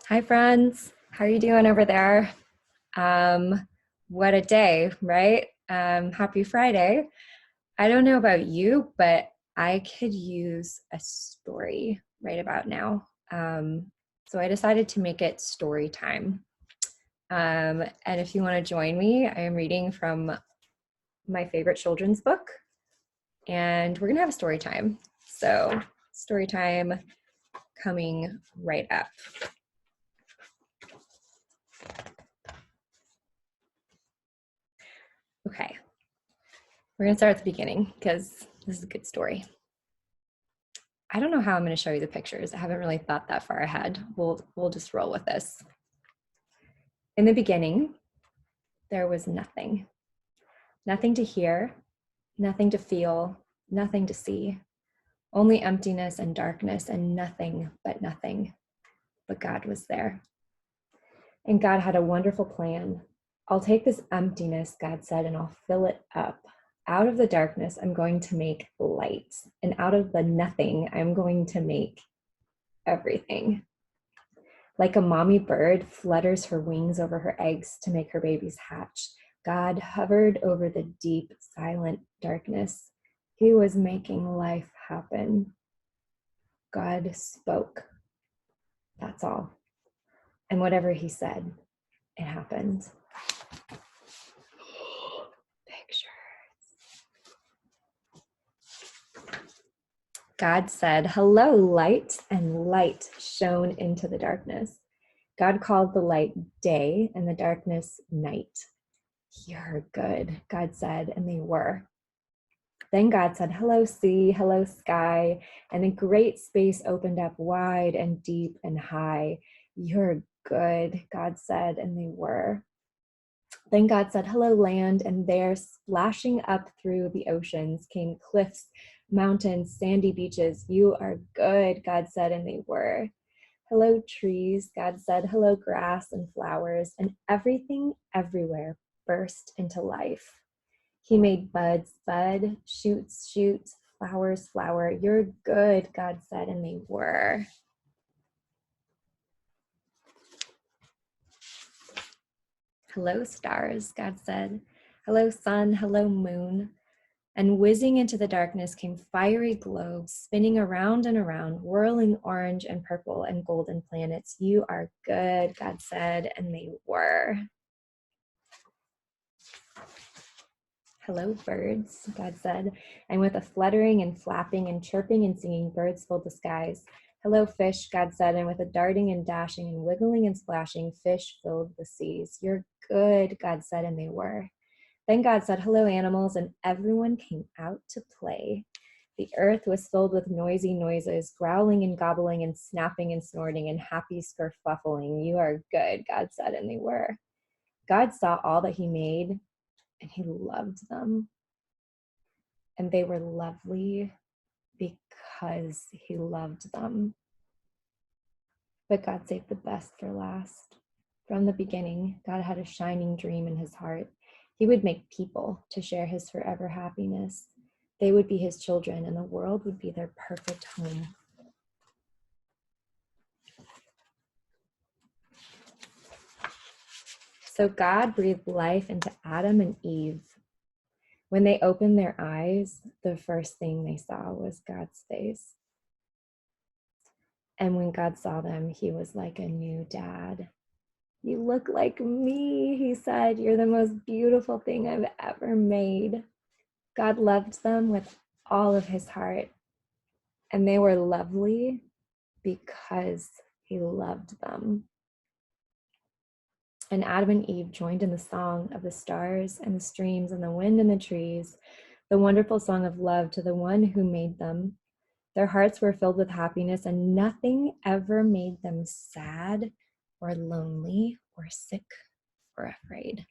Hi, friends. How are you doing over there? What a day, right? Happy Friday. I don't know about you, but I could use a story right about now. So I decided to make it story time. And if you want to join me, I am reading from my favorite children's book, and we're going to have a story time. So, story time coming right up. Okay, we're going to start at the beginning because this is a good story. I don't know how I'm going to show you the pictures. I haven't really thought that far ahead. We'll just roll with this. In the beginning, there was nothing. Nothing to hear, nothing to feel, nothing to see. Only emptiness and darkness and nothing but nothing. But God was there. And God had a wonderful plan. I'll take this emptiness, God said, and I'll fill it up. Out of the darkness, I'm going to make light. And out of the nothing, I'm going to make everything. Like a mommy bird flutters her wings over her eggs to make her babies hatch, God hovered over the deep, silent darkness. He was making life happen. God spoke. That's all. And whatever he said, it happened. Pictures. God said, "Hello, light," and light shone into the darkness. God called the light day and the darkness night. "You're good," God said, and they were. Then God said, "Hello, sea, hello, sky," and a great space opened up wide and deep and high. "You're good," God said, and they were. Then God said, "Hello, land," and there, splashing up through the oceans, came cliffs, mountains, sandy beaches. "You are good," God said, and they were. "Hello, trees," God said. "Hello, grass and flowers," and everything everywhere burst into life. He made buds bud, shoots shoot, flowers flower. "You're good," God said, and they were. "Hello, stars," God said. "Hello, sun, hello, moon." And whizzing into the darkness came fiery globes, spinning around and around, whirling orange and purple and golden planets. "You are good," God said, and they were. "Hello, birds," God said, and with a fluttering and flapping and chirping and singing, birds filled the skies. "Hello, fish," God said, and with a darting and dashing and wiggling and splashing, fish filled the seas. "You're good," God said, and they were. Then God said, "Hello, animals," and everyone came out to play. The earth was filled with noisy noises, growling and gobbling and snapping and snorting and happy skerfluffling. "You are good," God said, and they were. God saw all that he made, and he loved them. And they were lovely because he loved them. But God saved the best for last. From the beginning, God had a shining dream in his heart. He would make people to share his forever happiness. They would be his children, and the world would be their perfect home. So God breathed life into Adam and Eve. When they opened their eyes, the first thing they saw was God's face. And when God saw them, he was like a new dad. "You look like me," he said. "You're the most beautiful thing I've ever made." God loved them with all of his heart, and they were lovely because he loved them. And Adam and Eve joined in the song of the stars and the streams and the wind and the trees, the wonderful song of love to the one who made them. Their hearts were filled with happiness, and nothing ever made them sad or lonely or sick or afraid.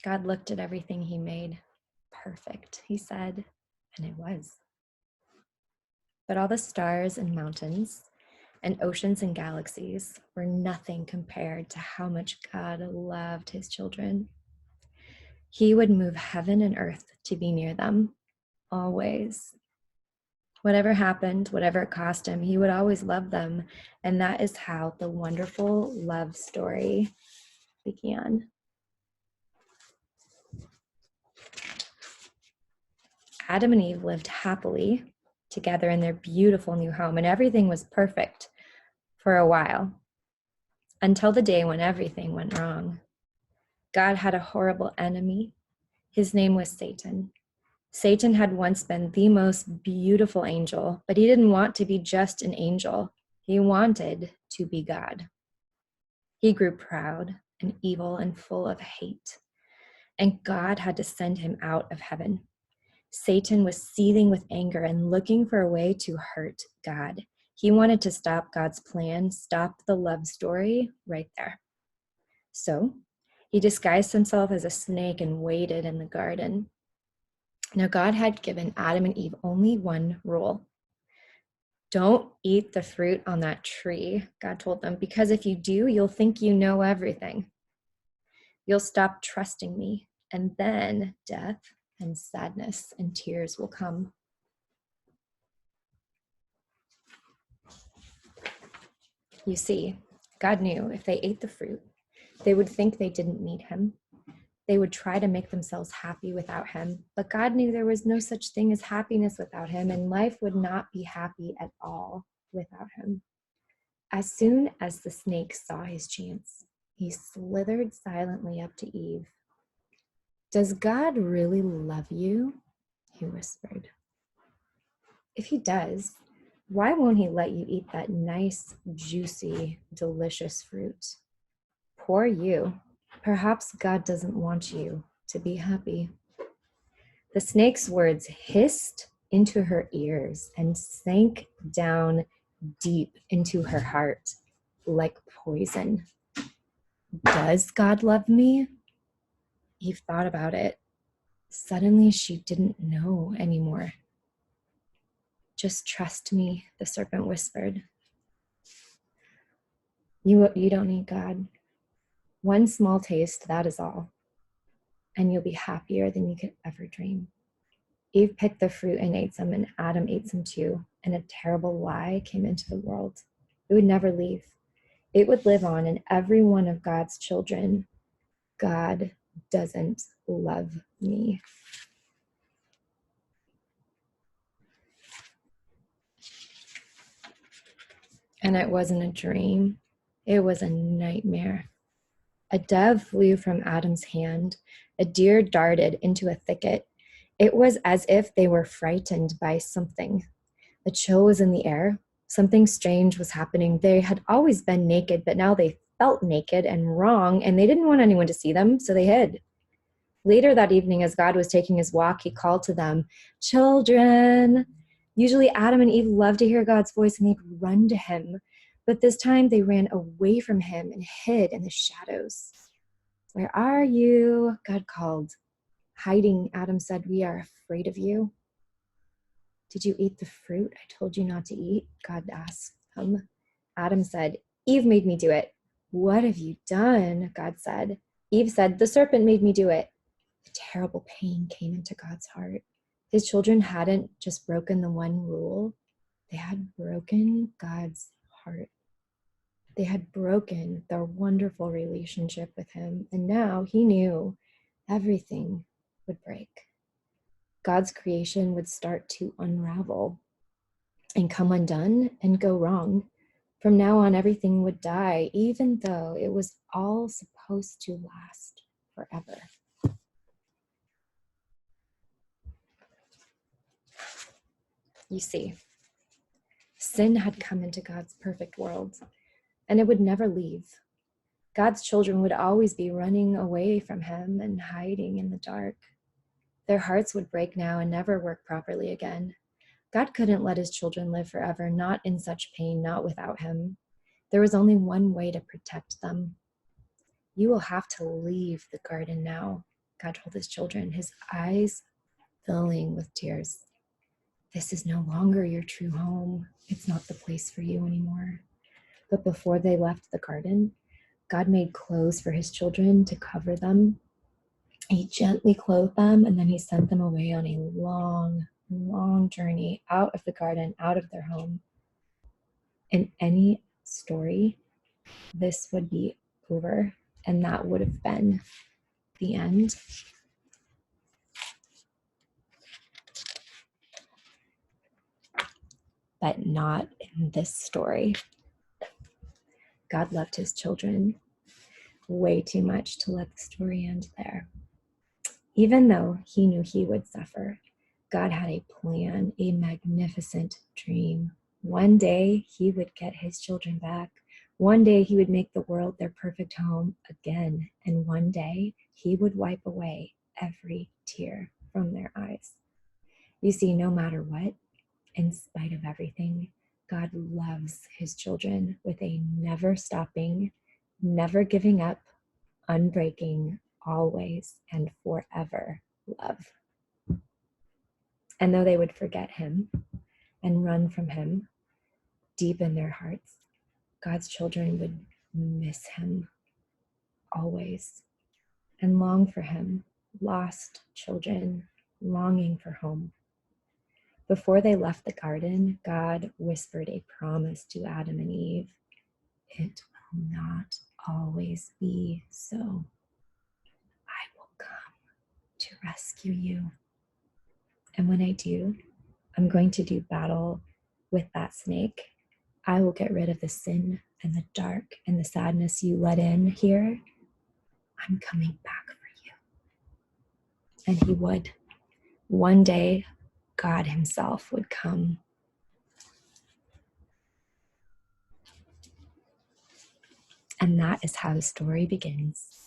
God looked at everything he made. "Perfect," he said, and it was. But all the stars and mountains and oceans and galaxies were nothing compared to how much God loved his children. He would move heaven and earth to be near them, always. Whatever happened, whatever it cost him, he would always love them. And that is how the wonderful love story began. Adam and Eve lived happily together in their beautiful new home, and everything was perfect for a while, until the day when everything went wrong. God had a horrible enemy. His name was Satan. Satan had once been the most beautiful angel, but he didn't want to be just an angel. He wanted to be God. He grew proud and evil and full of hate, and God had to send him out of heaven. Satan was seething with anger and looking for a way to hurt God. He wanted to stop God's plan, stop the love story right there. So he disguised himself as a snake and waited in the garden. Now, God had given Adam and Eve only one rule. Don't eat the fruit on that tree, God told them, because if you do, you'll think you know everything. You'll stop trusting me, and then death and sadness and tears will come. You see, God knew if they ate the fruit, they would think they didn't need him. They would try to make themselves happy without him, but God knew there was no such thing as happiness without him, and life would not be happy at all without him. As soon as the snake saw his chance, he slithered silently up to Eve. "Does God really love you?" he whispered. "If he does, why won't he let you eat that nice, juicy, delicious fruit? Poor you. Perhaps God doesn't want you to be happy." The snake's words hissed into her ears and sank down deep into her heart like poison. Does God love me? Eve thought about it. Suddenly, she didn't know anymore. "Just trust me," the serpent whispered. You don't need God. One small taste, that is all. And you'll be happier than you could ever dream. Eve picked the fruit and ate some, and Adam ate some too, and a terrible lie came into the world. It would never leave. It would live on in every one of God's children. God doesn't love me. And it wasn't a dream. It was a nightmare. A dove flew from Adam's hand. A deer darted into a thicket. It was as if they were frightened by something. A chill was in the air. Something strange was happening. They had always been naked, but now they felt naked and wrong, and they didn't want anyone to see them, so they hid. Later that evening, as God was taking his walk, he called to them, "Children." Usually Adam and Eve loved to hear God's voice and they'd run to him, but this time they ran away from him and hid in the shadows. "Where are you?" God called. "Hiding," Adam said. "We are afraid of you." "Did you eat the fruit I told you not to eat?" God asked him. Adam said, "Eve made me do it." "What have you done?" God said. Eve said, "The serpent made me do it." A terrible pain came into God's heart. His children hadn't just broken the one rule, they had broken God's heart. They had broken their wonderful relationship with him, and now he knew everything would break. God's creation would start to unravel and come undone and go wrong. From now on, everything would die, even though it was all supposed to last forever. You see, sin had come into God's perfect world, and it would never leave. God's children would always be running away from him and hiding in the dark. Their hearts would break now and never work properly again. God couldn't let his children live forever, not in such pain, not without him. There was only one way to protect them. "You will have to leave the garden now," God told his children, his eyes filling with tears. "This is no longer your true home. It's not the place for you anymore." But before they left the garden, God made clothes for his children to cover them. He gently clothed them, and then he sent them away on a long long journey out of the garden, out of their home. In any story, this would be over, and that would have been the end. But not in this story. God loved his children way too much to let the story end there. Even though he knew he would suffer, God had a plan, a magnificent dream. One day he would get his children back. One day he would make the world their perfect home again. And one day he would wipe away every tear from their eyes. You see, no matter what, in spite of everything, God loves his children with a never stopping, never giving up, unbreaking, always and forever love. And though they would forget him and run from him deep in their hearts, God's children would miss him always and long for him, lost children longing for home. Before they left the garden, God whispered a promise to Adam and Eve. It will not always be so. I will come to rescue you. And when I do, I'm going to do battle with that snake. I will get rid of the sin and the dark and the sadness you let in here. I'm coming back for you. And he would. One day, God himself would come. And that is how the story begins.